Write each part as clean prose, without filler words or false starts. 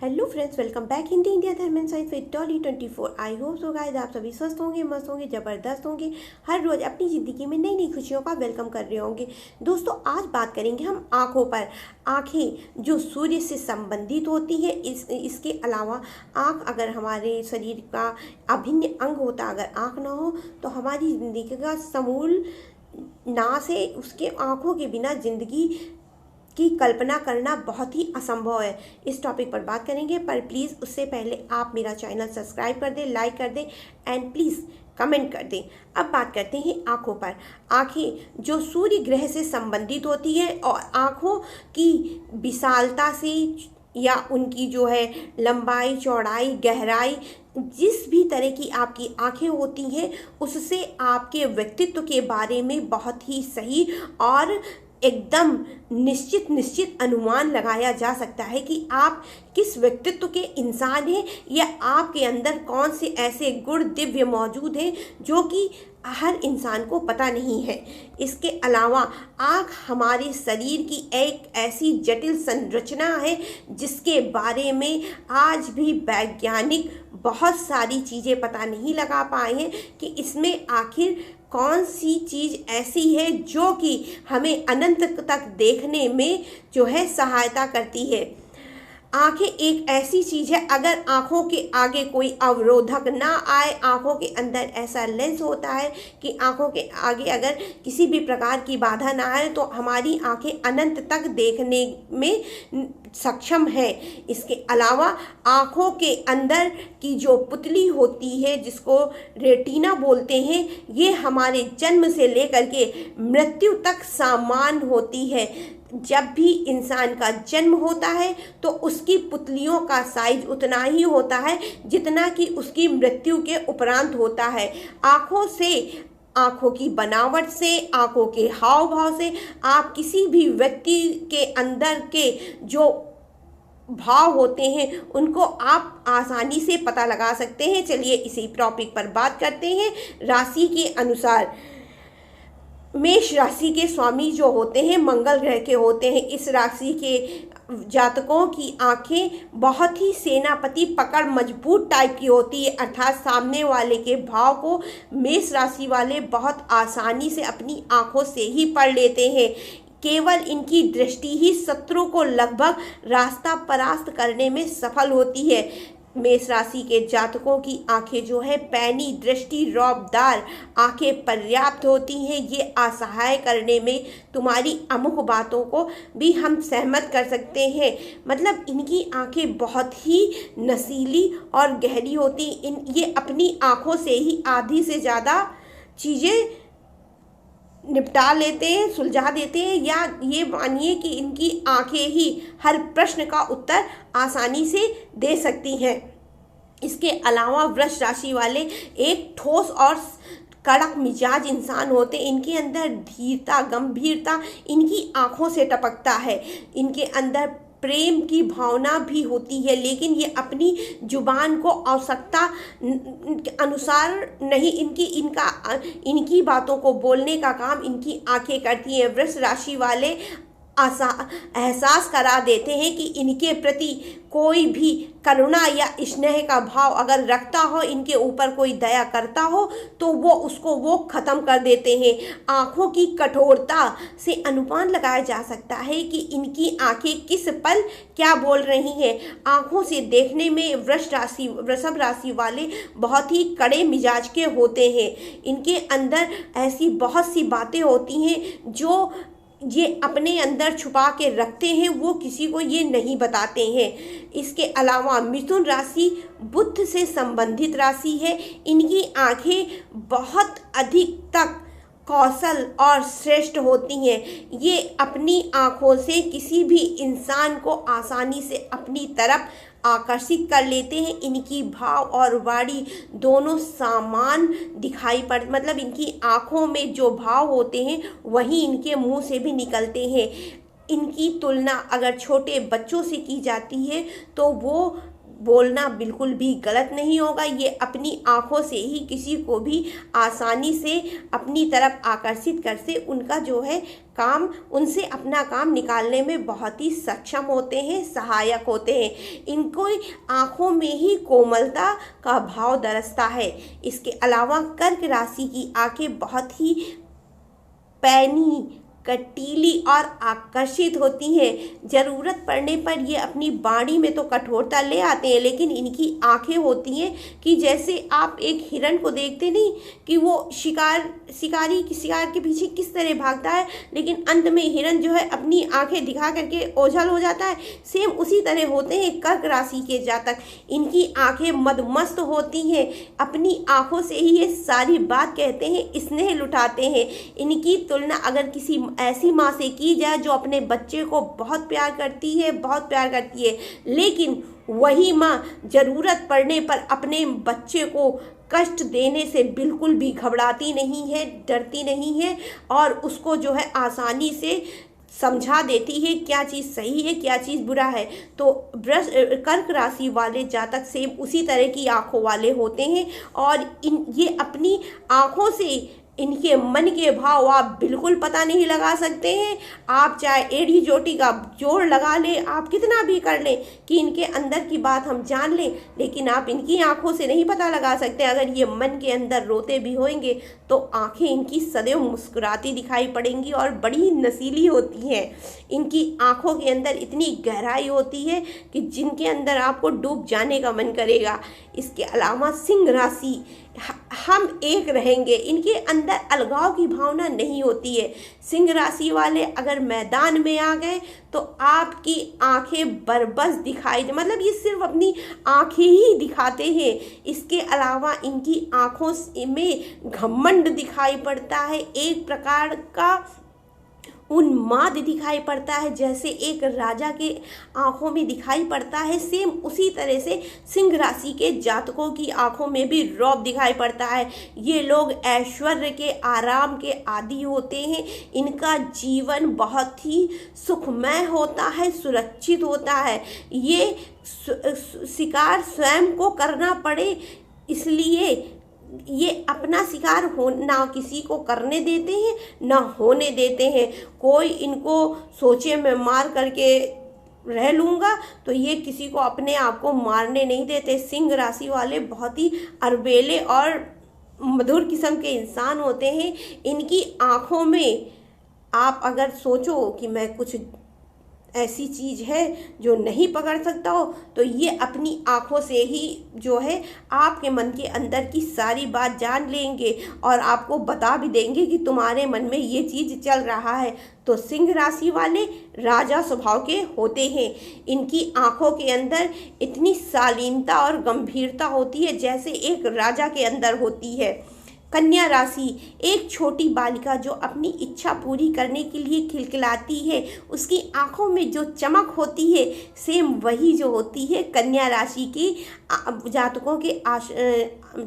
Hello friends, welcome back Hindi India धर्म and science with Dolly 24। I hope so guys आप सभी स्वस्थ होंगे, मस्त होंगे, ज़बरदस्त होंगे, हर रोज़ अपनी ज़िंदगी में नई नई खुशियों का वेलकम कर रहे होंगे। दोस्तों, आज बात करेंगे हम आँखों पर। आँखें जो सूर्य से संबंधित होती है, इसके अलावा आँख अगर हमारे शरीर का अभिन्न अंग होता, अगर आँख ना हो तो हमारी ज़िंदगी का समूल नाश है। उसके आँखों के बिना ज़िंदगी की कल्पना करना बहुत ही असंभव है। इस टॉपिक पर बात करेंगे, पर प्लीज़ उससे पहले आप मेरा चैनल सब्सक्राइब कर दें, लाइक कर दें एंड प्लीज़ कमेंट कर दें। अब बात करते हैं आँखों पर। आँखें जो सूर्य ग्रह से संबंधित होती है और आँखों की विशालता से या उनकी जो है लंबाई, चौड़ाई, गहराई, जिस भी तरह की आपकी आँखें होती हैं उससे आपके व्यक्तित्व के बारे में बहुत ही सही और एकदम निश्चित अनुमान लगाया जा सकता है कि आप किस व्यक्तित्व के इंसान हैं या आपके अंदर कौन से ऐसे गुण दिव्य मौजूद हैं जो कि हर इंसान को पता नहीं है। इसके अलावा आँख हमारे शरीर की एक ऐसी जटिल संरचना है जिसके बारे में आज भी वैज्ञानिक बहुत सारी चीज़ें पता नहीं लगा पाए हैं कि इसमें आखिर कौन सी चीज़ ऐसी है जो कि हमें अनंत तक देखने में जो है सहायता करती है। आंखें एक ऐसी चीज़ है, अगर आंखों के आगे कोई अवरोधक ना आए, आंखों के अंदर ऐसा लेंस होता है कि आंखों के आगे अगर किसी भी प्रकार की बाधा ना आए तो हमारी आंखें अनंत तक देखने में सक्षम है। इसके अलावा आंखों के अंदर की जो पुतली होती है जिसको रेटिना बोलते हैं, ये हमारे जन्म से लेकर के मृत्यु तक समान होती है। जब भी इंसान का जन्म होता है तो उसकी पुतलियों का साइज उतना ही होता है जितना कि उसकी मृत्यु के उपरांत होता है। आँखों से, आँखों की बनावट से, आँखों के हाव भाव से आप किसी भी व्यक्ति के अंदर के जो भाव होते हैं उनको आप आसानी से पता लगा सकते हैं। चलिए इसी टॉपिक पर बात करते हैं। राशि के अनुसार मेष राशि के स्वामी जो होते हैं मंगल ग्रह के होते हैं। इस राशि के जातकों की आंखें बहुत ही सेनापति पकड़ मजबूत टाइप की होती है, अर्थात सामने वाले के भाव को मेष राशि वाले बहुत आसानी से अपनी आंखों से ही पढ़ लेते हैं। केवल इनकी दृष्टि ही शत्रु को लगभग रास्ता परास्त करने में सफल होती है। मेष राशि के जातकों की आंखें जो है पैनी दृष्टि, रौबदार आंखें पर्याप्त होती हैं। ये असहाय करने में तुम्हारी अमुक बातों को भी हम सहमत कर सकते हैं। मतलब इनकी आंखें बहुत ही नसीली और गहरी होती। ये अपनी आंखों से ही आधी से ज़्यादा चीज़ें निपटा लेते हैं, सुलझा देते हैं, या ये मानिए कि इनकी आंखें ही हर प्रश्न का उत्तर आसानी से दे सकती हैं। इसके अलावा वृष राशि वाले एक ठोस और कड़क मिजाज इंसान होते। इनके अंदर धीरता, गंभीरता इनकी आंखों से टपकता है। इनके अंदर प्रेम की भावना भी होती है, लेकिन ये अपनी जुबान को आवश्यकता अनुसार नहीं, इनकी बातों को बोलने का काम इनकी आंखें करती हैं। वृष राशि वाले एहसास करा देते हैं कि इनके प्रति कोई भी करुणा या स्नेह का भाव अगर रखता हो, इनके ऊपर कोई दया करता हो तो वो ख़त्म कर देते हैं। आँखों की कठोरता से अनुमान लगाया जा सकता है कि इनकी आँखें किस पल क्या बोल रही हैं। आँखों से देखने में वृषभ राशि वाले बहुत ही कड़े मिजाज के होते हैं। इनके अंदर ऐसी बहुत सी बातें होती हैं जो ये अपने अंदर छुपा के रखते हैं, वो किसी को ये नहीं बताते हैं। इसके अलावा मिथुन राशि बुध से संबंधित राशि है। इनकी आंखें बहुत अधिक तक कौशल और श्रेष्ठ होती हैं। ये अपनी आंखों से किसी भी इंसान को आसानी से अपनी तरफ आकर्षित कर लेते हैं। इनकी भाव और वाणी दोनों समान दिखाई पड़, मतलब इनकी आँखों में जो भाव होते हैं वही इनके मुंह से भी निकलते हैं। इनकी तुलना अगर छोटे बच्चों से की जाती है तो वो बोलना बिल्कुल भी गलत नहीं होगा। ये अपनी आँखों से ही किसी को भी आसानी से अपनी तरफ आकर्षित कर से उनका जो है काम, उनसे अपना काम निकालने में बहुत ही सक्षम होते हैं, सहायक होते हैं। इनको आँखों में ही कोमलता का भाव दरसता है। इसके अलावा कर्क राशि की आँखें बहुत ही पैनी, कटीली और आकर्षित होती हैं। ज़रूरत पड़ने पर ये अपनी वाणी में तो कठोरता ले आते हैं, लेकिन इनकी आंखें होती हैं कि जैसे आप एक हिरण को देखते नहीं कि वो शिकार के पीछे किस तरह भागता है, लेकिन अंत में हिरण जो है अपनी आंखें दिखा करके ओझल हो जाता है। सेम उसी तरह होते हैं कर्क राशि के जातक। इनकी आंखें मदमस्त होती हैं, अपनी आंखों से ही ये सारी बात कहते हैं, स्नेह लुटाते हैं। इनकी तुलना अगर किसी ऐसी माँ से की जाए जो अपने बच्चे को बहुत प्यार करती है, लेकिन वही माँ ज़रूरत पड़ने पर अपने बच्चे को कष्ट देने से बिल्कुल भी घबराती नहीं है, डरती नहीं है और उसको जो है आसानी से समझा देती है क्या चीज़ सही है, क्या चीज़ बुरा है। तो कर्क राशि वाले जातक सेम उसी तरह की आँखों वाले होते हैं और ये अपनी आँखों से इनके मन के भाव आप बिल्कुल पता नहीं लगा सकते हैं। आप चाहे एड़ी चोटी का जोड़ लगा लें, आप कितना भी कर लें कि इनके अंदर की बात हम जान लें, लेकिन आप इनकी आंखों से नहीं पता लगा सकते। अगर ये मन के अंदर रोते भी होंगे तो आंखें इनकी सदैव मुस्कुराती दिखाई पड़ेंगी और बड़ी नसीली होती हैं। इनकी आंखों के अंदर इतनी गहराई होती है कि जिनके अंदर आपको डूब जाने का मन करेगा। इसके अलावा सिंह राशि, हम एक रहेंगे, इनके अंदर अलगाव की भावना नहीं होती है। सिंह राशि वाले अगर मैदान में आ गए तो आपकी आंखें बरबस दिखाई दे, मतलब ये सिर्फ अपनी आंखें ही दिखाते हैं। इसके अलावा इनकी आंखों में घमंड दिखाई पड़ता है, एक प्रकार का उन्माद दिखाई पड़ता है, जैसे एक राजा के आंखों में दिखाई पड़ता है। सेम उसी तरह से सिंह राशि के जातकों की आंखों में भी रौब दिखाई पड़ता है। ये लोग ऐश्वर्य के, आराम के आदी होते हैं। इनका जीवन बहुत ही सुखमय होता है, सुरक्षित होता है। ये शिकार स्वयं को करना पड़े इसलिए ये अपना शिकार हो ना किसी को करने देते हैं ना होने देते हैं। कोई इनको सोचे मैं मार करके रह लूँगा तो ये किसी को अपने आप को मारने नहीं देते। सिंह राशि वाले बहुत ही अलबेले और मधुर किस्म के इंसान होते हैं। इनकी आँखों में आप अगर सोचो कि मैं कुछ ऐसी चीज़ है जो नहीं पकड़ सकता हो, तो ये अपनी आँखों से ही जो है आपके मन के अंदर की सारी बात जान लेंगे और आपको बता भी देंगे कि तुम्हारे मन में ये चीज़ चल रहा है। तो सिंह राशि वाले राजा स्वभाव के होते हैं। इनकी आँखों के अंदर इतनी शालीनता और गंभीरता होती है जैसे एक राजा के अंदर होती है। कन्या राशि, एक छोटी बालिका जो अपनी इच्छा पूरी करने के लिए खिलखिलाती है, उसकी आंखों में जो चमक होती है सेम वही जो होती है कन्या राशि की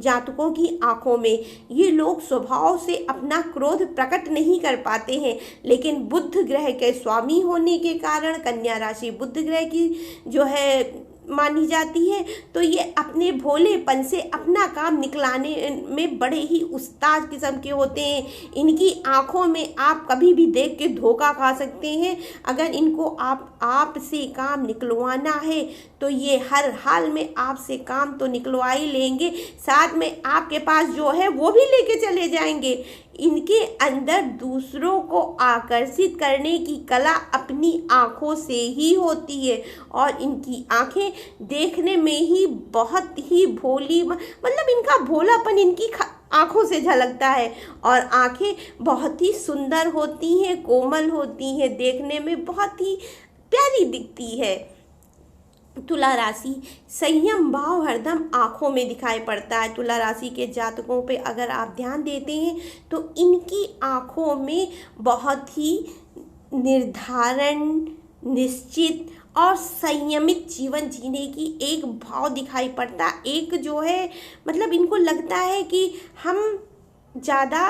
जातकों की आंखों में। ये लोग स्वभाव से अपना क्रोध प्रकट नहीं कर पाते हैं, लेकिन बुध ग्रह के स्वामी होने के कारण कन्या राशि बुध ग्रह की जो है मानी जाती है, तो ये अपने भोलेपन से अपना काम निकलाने में बड़े ही उस्ताद किस्म के होते हैं। इनकी आंखों में आप कभी भी देख के धोखा खा सकते हैं। अगर इनको आप से काम निकलवाना है तो ये हर हाल में आपसे काम तो निकलवा ही लेंगे, साथ में आपके पास जो है वो भी लेके चले जाएंगे। इनके अंदर दूसरों को आकर्षित करने की कला अपनी आँखों से ही होती है और इनकी आँखें देखने में ही बहुत ही भोली, मतलब इनका भोलापन इनकी आँखों से झलकता है और आँखें बहुत ही सुंदर होती हैं, कोमल होती हैं, देखने में बहुत ही प्यारी दिखती है। तुला राशि, संयम भाव हरदम आँखों में दिखाई पड़ता है। तुला राशि के जातकों पे अगर आप ध्यान देते हैं तो इनकी आँखों में बहुत ही निर्धारण, निश्चित और संयमित जीवन जीने की एक भाव दिखाई पड़ता है। एक जो है मतलब इनको लगता है कि हम ज़्यादा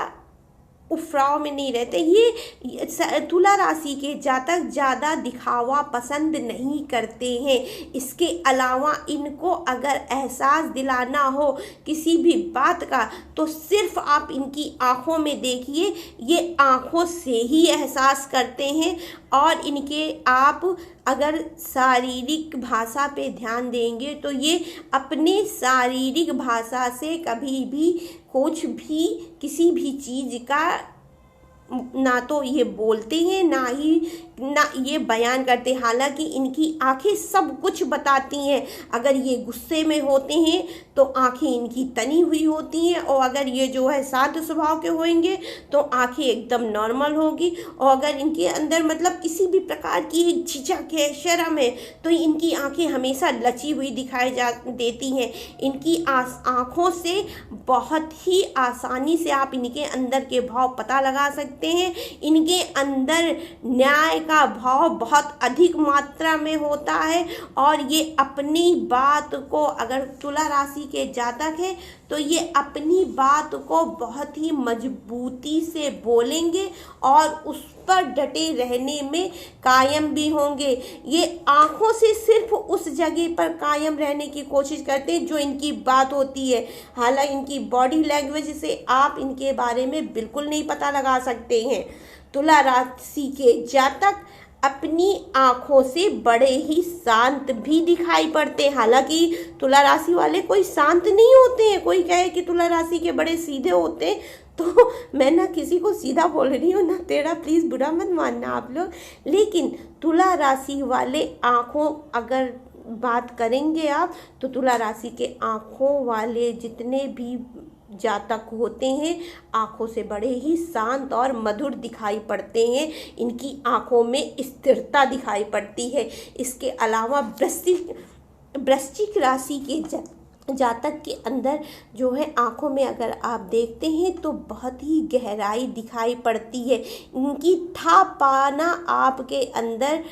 उफराव में नहीं रहते। ये तुला राशि के जातक ज़्यादा दिखावा पसंद नहीं करते हैं। इसके अलावा इनको अगर एहसास दिलाना हो किसी भी बात का तो सिर्फ आप इनकी आँखों में देखिए, ये आँखों से ही एहसास करते हैं। और इनके आप अगर शारीरिक भाषा पे ध्यान देंगे तो ये अपने शारीरिक भाषा से कभी भी कुछ भी किसी भी चीज़ का ना तो ये बोलते हैं ना ये बयान करते। हालांकि इनकी आंखें सब कुछ बताती हैं। अगर ये गुस्से में होते हैं तो आंखें इनकी तनी हुई होती हैं, और अगर ये जो है शांत स्वभाव के होंगे तो आंखें एकदम नॉर्मल होगी। और अगर इनके अंदर मतलब किसी भी प्रकार की झिझक है, शर्म है, तो इनकी आंखें हमेशा लची हुई दिखाई देती हैं। इनकी आँखों से बहुत ही आसानी से आप इनके अंदर के भाव पता लगा सकते हैं। इनके अंदर न्याय का भाव बहुत अधिक मात्रा में होता है, और ये अपनी बात को, अगर तुला राशि के जातक हैं तो ये अपनी बात को बहुत ही मजबूती से बोलेंगे और उस पर डटे रहने में कायम भी होंगे। ये आंखों से सिर्फ उस जगह पर कायम रहने की कोशिश करते हैं जो इनकी बात होती है। हालांकि इनकी बॉडी लैंग्वेज से आप इनके बारे में बिल्कुल नहीं पता लगा सकते हैं। तुला राशि के जातक अपनी आँखों से बड़े ही शांत भी दिखाई पड़ते हैं। हालांकि तुला राशि वाले कोई शांत नहीं होते हैं। कोई कहे कि तुला राशि के बड़े सीधे होते हैं तो मैं ना किसी को सीधा बोल रही हूँ ना तेरा, प्लीज़ बुरा मत मानना आप लोग। लेकिन तुला राशि वाले आँखों, अगर बात करेंगे आप तो तुला राशि के आँखों वाले जितने भी जातक होते हैं आँखों से बड़े ही शांत और मधुर दिखाई पड़ते हैं। इनकी आँखों में स्थिरता दिखाई पड़ती है। इसके अलावा वृश्चिक राशि के जातक के अंदर जो है आँखों में अगर आप देखते हैं तो बहुत ही गहराई दिखाई पड़ती है। इनकी था पाना आपके अंदर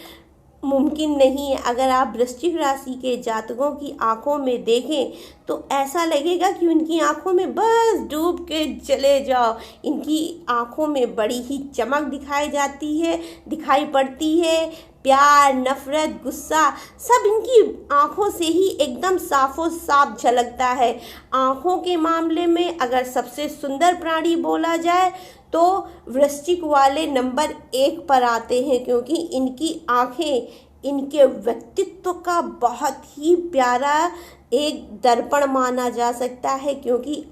मुमकिन नहीं है। अगर आप वृश्चिक राशि के जातकों की आंखों में देखें तो ऐसा लगेगा कि उनकी आंखों में बस डूब के चले जाओ। इनकी आंखों में बड़ी ही चमक दिखाई पड़ती है। प्यार, नफरत, गुस्सा सब इनकी आंखों से ही एकदम साफो साफ झलकता है। आंखों के मामले में अगर सबसे सुंदर प्राणी बोला जाए तो वृश्चिक वाले नंबर 1 पर आते हैं, क्योंकि इनकी आँखें इनके व्यक्तित्व का बहुत ही प्यारा एक दर्पण माना जा सकता है। क्योंकि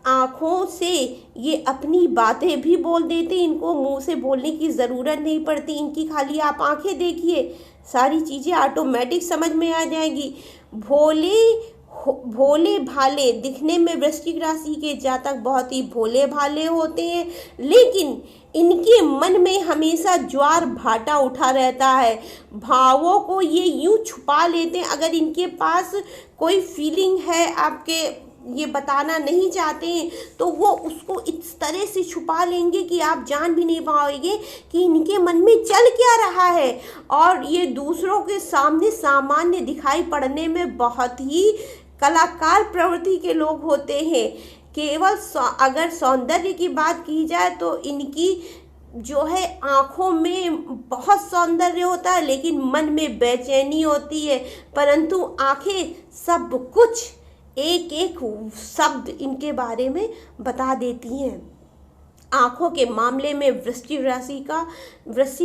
आँखों से ये अपनी बातें भी बोल देते, इनको मुंह से बोलने की ज़रूरत नहीं पड़ती। इनकी खाली आप आँखें देखिए, सारी चीज़ें ऑटोमेटिक समझ में आ जाएंगी। भोले भाले दिखने में वृश्चिक राशि के जातक बहुत ही भोले भाले होते हैं, लेकिन इनके मन में हमेशा ज्वार भाटा उठा रहता है। भावों को ये यूं छुपा लेते हैं। अगर इनके पास कोई फीलिंग है, आपके ये बताना नहीं चाहते हैं, तो वो उसको इस तरह से छुपा लेंगे कि आप जान भी नहीं पाओगे कि इनके मन में चल क्या रहा है। और ये दूसरों के सामने सामान्य दिखाई पड़ने में बहुत ही कलाकार प्रवृत्ति के लोग होते हैं। केवल अगर सौंदर्य की बात की जाए तो इनकी जो है आँखों में बहुत सौंदर्य होता है, लेकिन मन में बेचैनी होती है। परंतु आँखें सब कुछ, एक एक शब्द इनके बारे में बता देती हैं। आँखों के मामले में वृश्चिक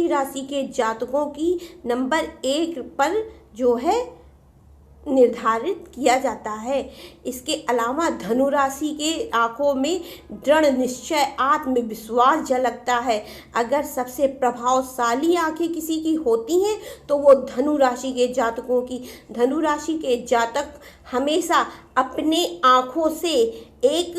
राशि के जातकों की नंबर 1 पर जो है निर्धारित किया जाता है। इसके अलावा धनु राशि के आँखों में दृढ़ निश्चय, आत्मविश्वास झलकता है। अगर सबसे प्रभावशाली आँखें किसी की होती हैं तो वो धनु राशि के जातकों की। धनु राशि के जातक हमेशा अपने आँखों से एक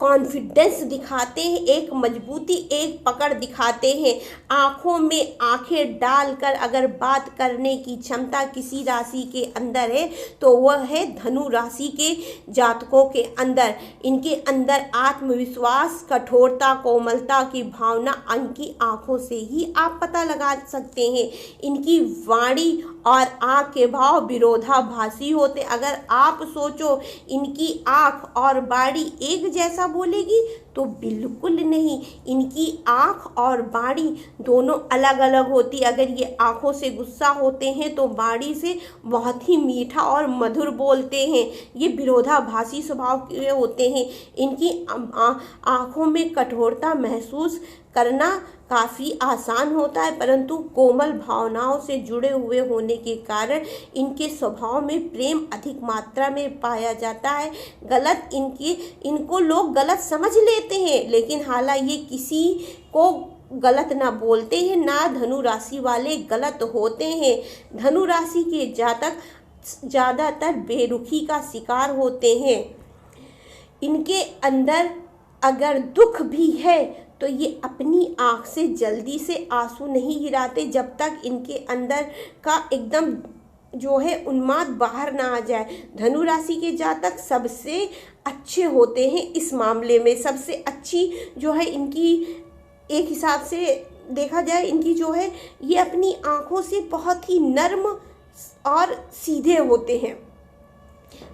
कॉन्फिडेंस दिखाते हैं, एक मजबूती, एक पकड़ दिखाते हैं। आँखों में आँखें डालकर अगर बात करने की क्षमता किसी राशि के अंदर है तो वह है धनु राशि के जातकों के अंदर। इनके अंदर आत्मविश्वास, कठोरता, कोमलता की भावना इनकी आँखों से ही आप पता लगा सकते हैं। इनकी वाणी और आँख के भाव विरोधाभासी होते। अगर आप सोचो इनकी आँख और वाणी एक जैसा बोलेगी तो बिल्कुल नहीं। इनकी आँख और वाणी दोनों अलग अलग होती। अगर ये आँखों से गुस्सा होते हैं तो वाणी से बहुत ही मीठा और मधुर बोलते हैं। ये विरोधाभासी स्वभाव के होते हैं। इनकी आँखों में कठोरता महसूस करना काफ़ी आसान होता है, परंतु कोमल भावनाओं से जुड़े हुए होने के कारण इनके स्वभाव में प्रेम अधिक मात्रा में पाया जाता है। इनको लोग गलत समझ लेते हैं, लेकिन हालांकि ये किसी को गलत ना बोलते हैं, ना धनु राशि वाले गलत होते हैं। धनु राशि के जातक ज़्यादातर बेरुखी का शिकार होते हैं। इनके अंदर अगर दुख भी है तो ये अपनी आँख से जल्दी से आंसू नहीं गिराते जब तक इनके अंदर का एकदम जो है उन्माद बाहर ना आ जाए। धनु राशि के जातक सबसे अच्छे होते हैं इस मामले में। सबसे अच्छी जो है इनकी, एक हिसाब से देखा जाए, इनकी जो है ये अपनी आँखों से बहुत ही नर्म और सीधे होते हैं।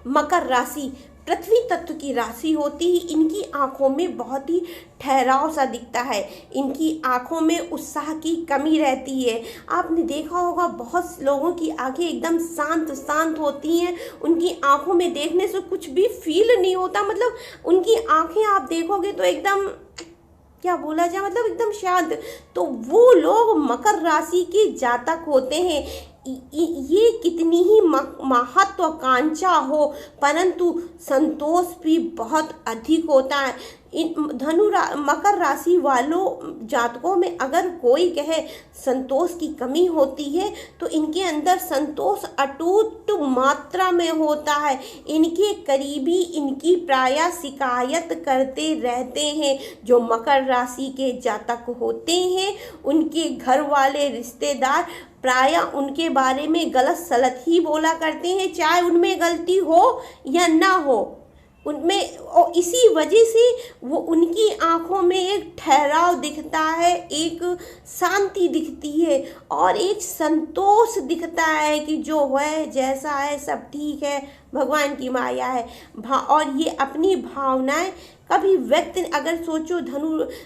मकर राशि पृथ्वी तत्व की राशि होती ही इनकी आंखों में बहुत ही ठहराव सा दिखता है। इनकी आंखों में उत्साह की कमी रहती है। आपने देखा होगा बहुत लोगों की आंखें एकदम शांत शांत होती हैं। उनकी आंखों में देखने से कुछ भी फील नहीं होता। मतलब उनकी आंखें आप देखोगे तो एकदम, क्या बोला जाए, मतलब एकदम शांत। तो वो लोग मकर राशि के जातक होते हैं। ये कितनी ही महत्वाकांक्षा हो, परंतु संतोष भी बहुत अधिक होता है। मकर राशि वालों जातकों में अगर कोई कहे संतोष की कमी होती है तो इनके अंदर संतोष अटूट मात्रा में होता है। इनके करीबी इनकी प्रायः शिकायत करते रहते हैं। जो मकर राशि के जातक होते हैं उनके घर वाले रिश्तेदार प्रायः उनके बारे में गलत सलत ही बोला करते हैं, चाहे उनमें गलती हो या ना हो उनमें। और इसी वजह से वो उनकी आंखों में एक ठहराव दिखता है, एक शांति दिखती है और एक संतोष दिखता है कि जो है जैसा है सब ठीक है, भगवान की माया है। और ये अपनी भावनाएं कभी व्यक्त, अगर सोचो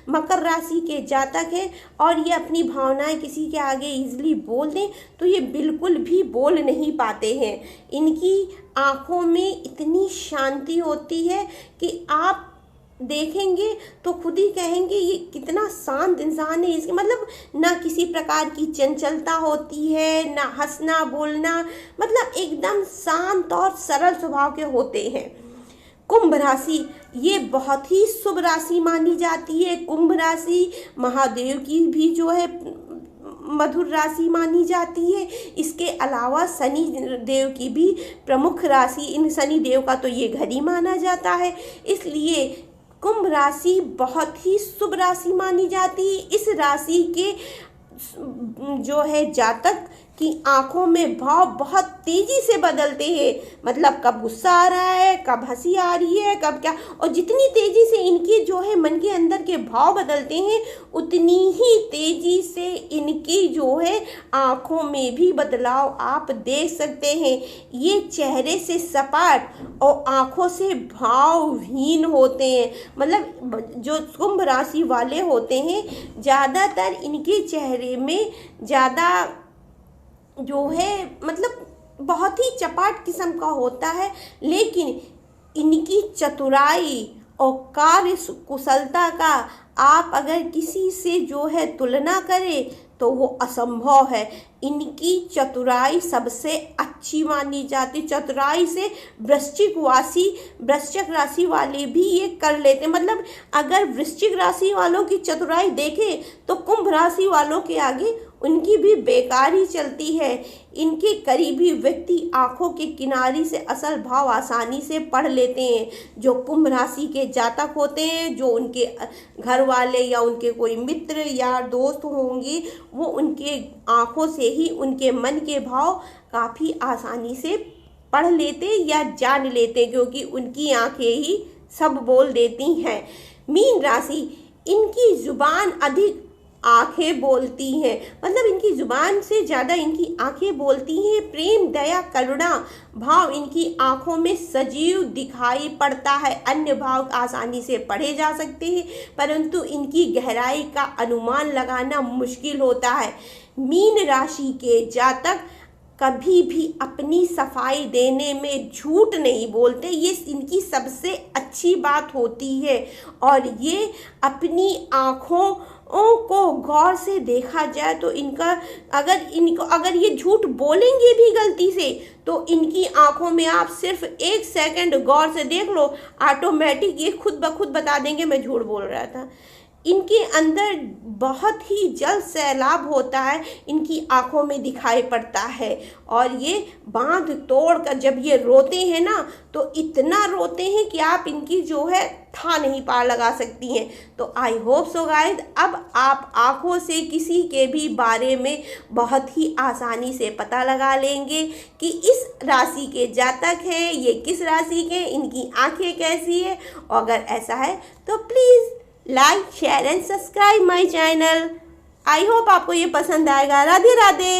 मकर राशि के जातक है और ये अपनी भावनाएं किसी के आगे इजीली बोल दें तो ये बिल्कुल भी बोल नहीं पाते हैं। इनकी आँखों में इतनी शांति होती है कि आप देखेंगे तो खुद ही कहेंगे ये कितना शांत इंसान है। इसके मतलब ना किसी प्रकार की चंचलता होती है, ना हंसना बोलना, मतलब एकदम शांत और सरल स्वभाव के होते हैं। कुंभ राशि ये बहुत ही शुभ राशि मानी जाती है। कुंभ राशि महादेव की भी जो है मधुर राशि मानी जाती है। इसके अलावा शनि देव की भी प्रमुख राशि, इन शनि देव का तो ये घर ही माना जाता है, इसलिए कुंभ राशि बहुत ही शुभ राशि मानी जाती है। इस राशि के जो है जातक की आंखों में भाव बहुत तेजी से बदलते हैं। मतलब कब गुस्सा आ रहा है, कब हंसी आ रही है, कब क्या, और जितनी तेजी से इनके जो है मन के अंदर के भाव बदलते हैं उतनी ही तेजी से इनकी जो है आंखों में भी बदलाव आप देख सकते हैं। ये चेहरे से सपाट और आंखों से भावहीन होते हैं। मतलब जो कुंभ राशि वाले होते हैं ज़्यादातर इनके चेहरे में ज़्यादा जो है मतलब बहुत ही चपाट किस्म का होता है, लेकिन इनकी चतुराई और कार्य कुशलता का आप अगर किसी से जो है तुलना करें तो वो असंभव है। इनकी चतुराई सबसे अच्छी मानी जाती। चतुराई से वृश्चिक राशि वाले भी ये कर लेते। मतलब अगर वृश्चिक राशि वालों की चतुराई देखें तो कुंभ राशि वालों के आगे उनकी भी बेकारी चलती है। इनके करीबी व्यक्ति आंखों के किनारे से असल भाव आसानी से पढ़ लेते हैं। जो कुंभ राशि के जातक होते हैं, जो उनके घर वाले या उनके कोई मित्र या दोस्त होंगे, वो उनके आंखों से ही उनके मन के भाव काफ़ी आसानी से पढ़ लेते या जान लेते, क्योंकि उनकी आंखें ही सब बोल देती हैं। मीन राशि इनकी जुबान अधिक आंखें बोलती हैं, मतलब इनकी जुबान से ज़्यादा इनकी आंखें बोलती हैं। प्रेम, दया, करुणा भाव इनकी आंखों में सजीव दिखाई पड़ता है। अन्य भाव आसानी से पढ़े जा सकते हैं, परंतु इनकी गहराई का अनुमान लगाना मुश्किल होता है। मीन राशि के जातक कभी भी अपनी सफाई देने में झूठ नहीं बोलते, ये इनकी सबसे अच्छी बात होती है। और ये अपनी आँखों को गौर से देखा जाए तो अगर ये झूठ बोलेंगे भी गलती से, तो इनकी आंखों में आप सिर्फ 1 सेकंड गौर से देख लो, ऑटोमेटिक ये खुद ब खुद बता देंगे मैं झूठ बोल रहा था। इनके अंदर बहुत ही जल सैलाब होता है, इनकी आंखों में दिखाई पड़ता है। और ये बांध तोड़ कर जब ये रोते हैं ना, तो इतना रोते हैं कि आप इनकी जो है था नहीं पार लगा सकती हैं। तो आई होप सो गाइस, अब आप आंखों से किसी के भी बारे में बहुत ही आसानी से पता लगा लेंगे कि इस राशि के जातक हैं, ये किस राशि के, इनकी आंखें कैसी है। और अगर ऐसा है तो please like, share and subscribe my channel. I hope आपको ये पसंद आएगा। राधे राधे।